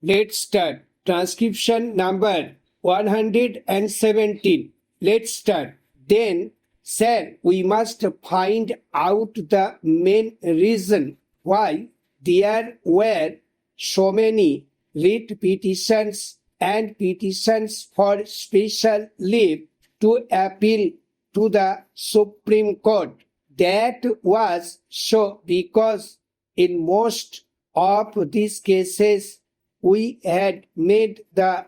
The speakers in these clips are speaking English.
Let's start. Transcription number 117. Let's start. Then, sir, we must find out the main reason why there were so many writ petitions and petitions for special leave to appeal to the Supreme Court. That was so because in most of these cases we had made the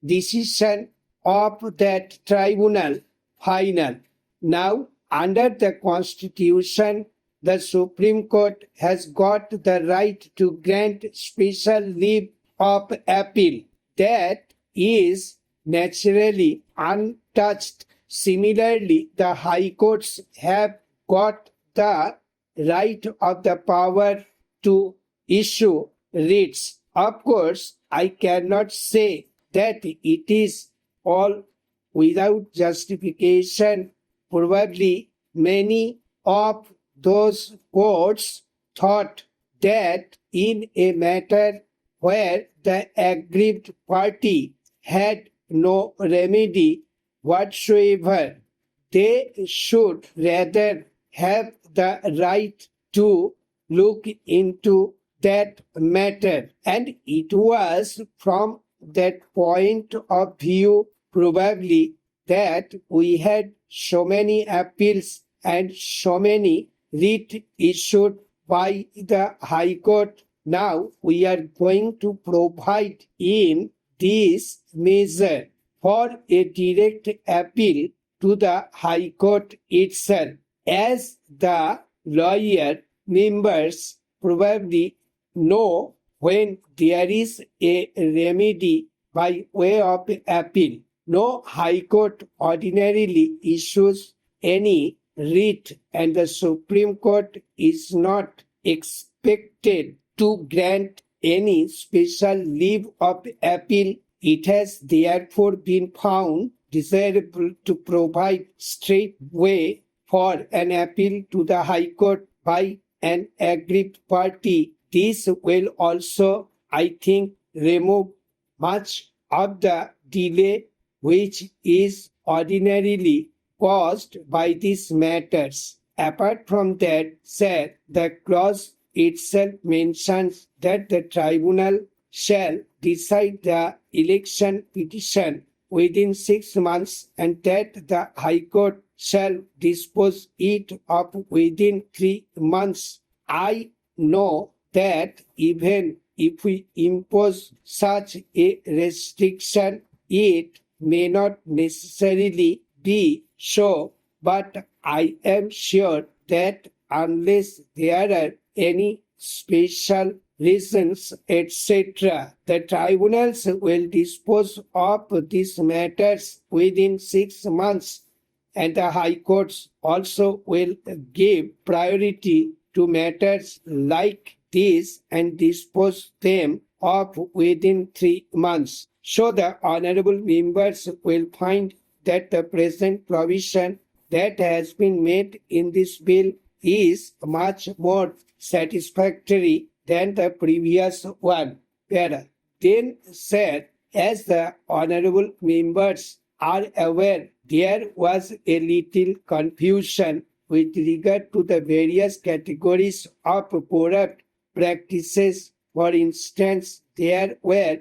decision of that tribunal final. Now, under the Constitution, the Supreme Court has got the right to grant special leave of appeal. That is naturally untouched. Similarly, the High Courts have got the right of the power to issue writs. Of course, I cannot say that it is all without justification. Probably many of those courts thought that in a matter where the aggrieved party had no remedy whatsoever, they should rather have the right to look into that matter. And it was from that point of view probably that we had so many appeals and so many writ issued by the High Court. Now we are going to provide in this measure for a direct appeal to the High Court itself. As the lawyer members probably know, when there is a remedy by way of appeal, no High Court ordinarily issues any writ, and the Supreme Court is not expected to grant any special leave of appeal. It has therefore been found desirable to provide straight way for an appeal to the High Court by an aggrieved party. This will also, I think, remove much of the delay which is ordinarily caused by these matters. Apart from that, sir, the clause itself mentions that the tribunal shall decide the election petition within 6 months and that the High Court shall dispose it of within 3 months. I know that even if we impose such a restriction, it may not necessarily be so, but I am sure that unless there are any special reasons, etc., the tribunals will dispose of these matters within 6 months, and the High Courts also will give priority to matters like this and dispose them of within 3 months. So the honorable members will find that the present provision that has been made in this bill is much more satisfactory than the previous one. Then said, as the honorable members are aware, there was a little confusion with regard to the various categories of corrupt practices. For instance, there were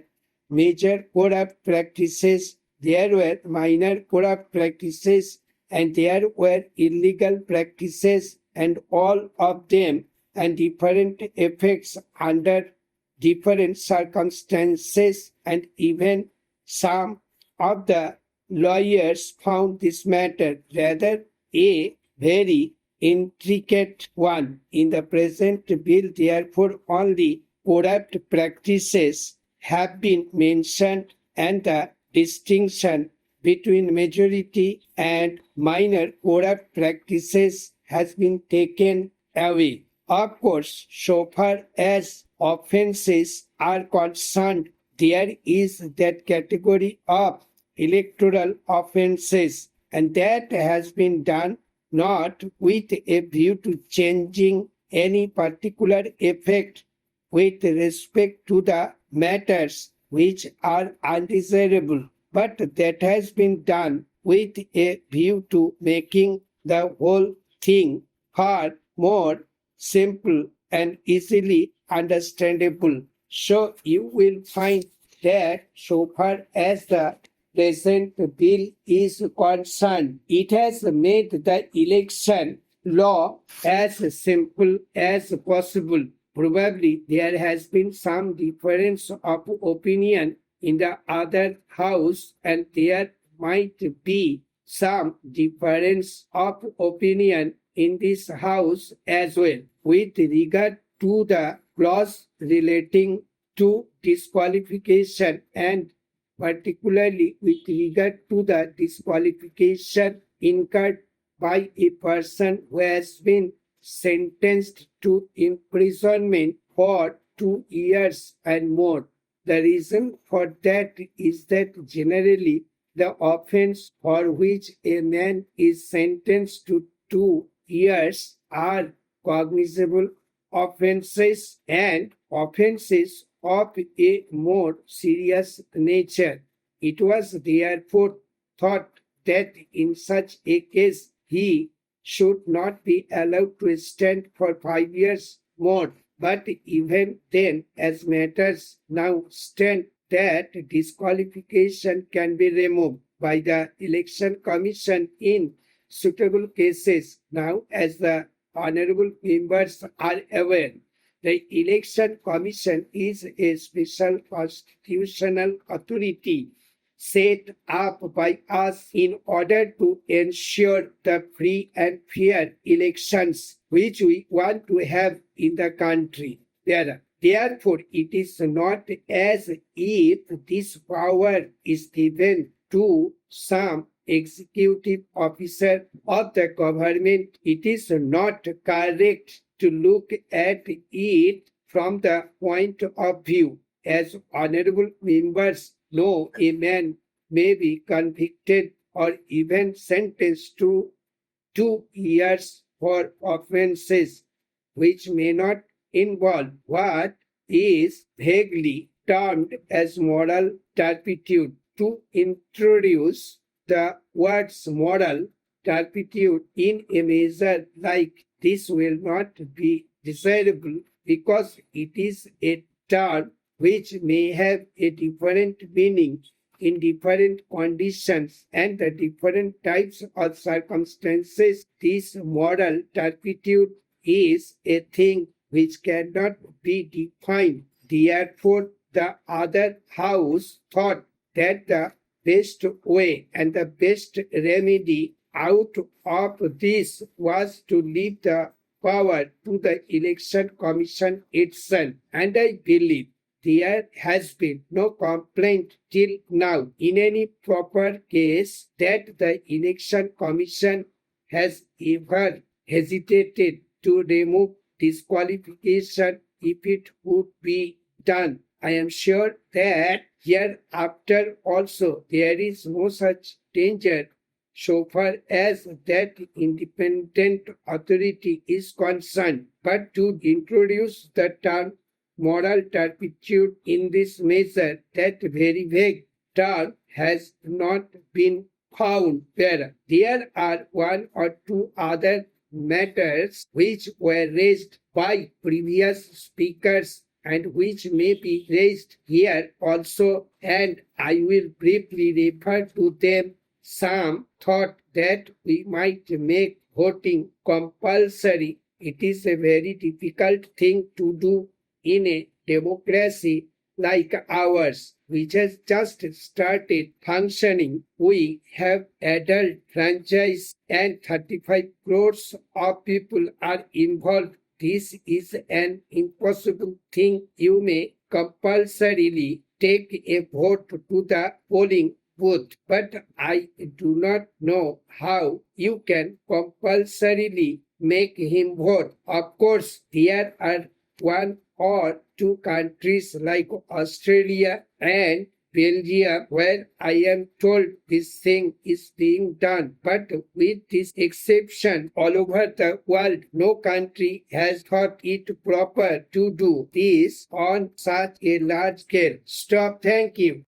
major corrupt practices, there were minor corrupt practices, and there were illegal practices, and all of them and different effects under different circumstances, and even some of the lawyers found this matter rather a very intricate one. In the present bill, therefore, only corrupt practices have been mentioned, and the distinction between majority and minor corrupt practices has been taken away. Of course, so far as offenses are concerned, there is that category of electoral offenses, and that has been done not with a view to changing any particular effect with respect to the matters which are undesirable, but that has been done with a view to making the whole thing far more simple and easily understandable. So you will find that so far as the present bill is concerned, it has made the election law as simple as possible. Probably there has been some difference of opinion in the other house, and there might be some difference of opinion in this house as well with regard to the clause relating to disqualification, and particularly with regard to the disqualification incurred by a person who has been sentenced to imprisonment for 2 years and more. The reason for that is that generally the offense for which a man is sentenced to 2 years are cognizable offenses and offenses of a more serious nature. It was therefore thought that in such a case he should not be allowed to stand for 5 years more. But even then, as matters now stand, that disqualification can be removed by the Election Commission in suitable cases. Now, as the honorable members are aware, the Election Commission is a special constitutional authority set up by us in order to ensure the free and fair elections which we want to have in the country. Therefore, it is not as if this power is given to some executive officer of the government. It is not correct to look at it from the point of view. As honorable members know, a man may be convicted or even sentenced to 2 years for offenses which may not involve what is vaguely termed as moral turpitude. To introduce the words moral turpitude in a measure like this will not be desirable, because it is a term which may have a different meaning in different conditions and the different types of circumstances. This moral turpitude is a thing which cannot be defined. Therefore, the other house thought that the best way and the best remedy out of this was to leave the power to the Election Commission itself. And I believe there has been no complaint till now in any proper case that the Election Commission has ever hesitated to remove disqualification if it would be done. I am sure that hereafter also there is no such danger so far as that independent authority is concerned. But to introduce the term moral turpitude in this measure, that very vague term has not been found. There are one or two other matters which were raised by previous speakers and which may be raised here also, and I will briefly refer to them. Some thought that we might make voting compulsory. It is a very difficult thing to do in a democracy like ours, which has just started functioning. We have adult franchise and 35 crores of people are involved. This is an impossible thing. You may compulsorily take a vote to the polling booth, but I do not know how you can compulsorily make him vote. Of course, there are one or two countries like Australia and Belgium, where I am told this thing is being done. But with this exception, all over the world, no country has thought it proper to do this on such a large scale. Stop. Thank you.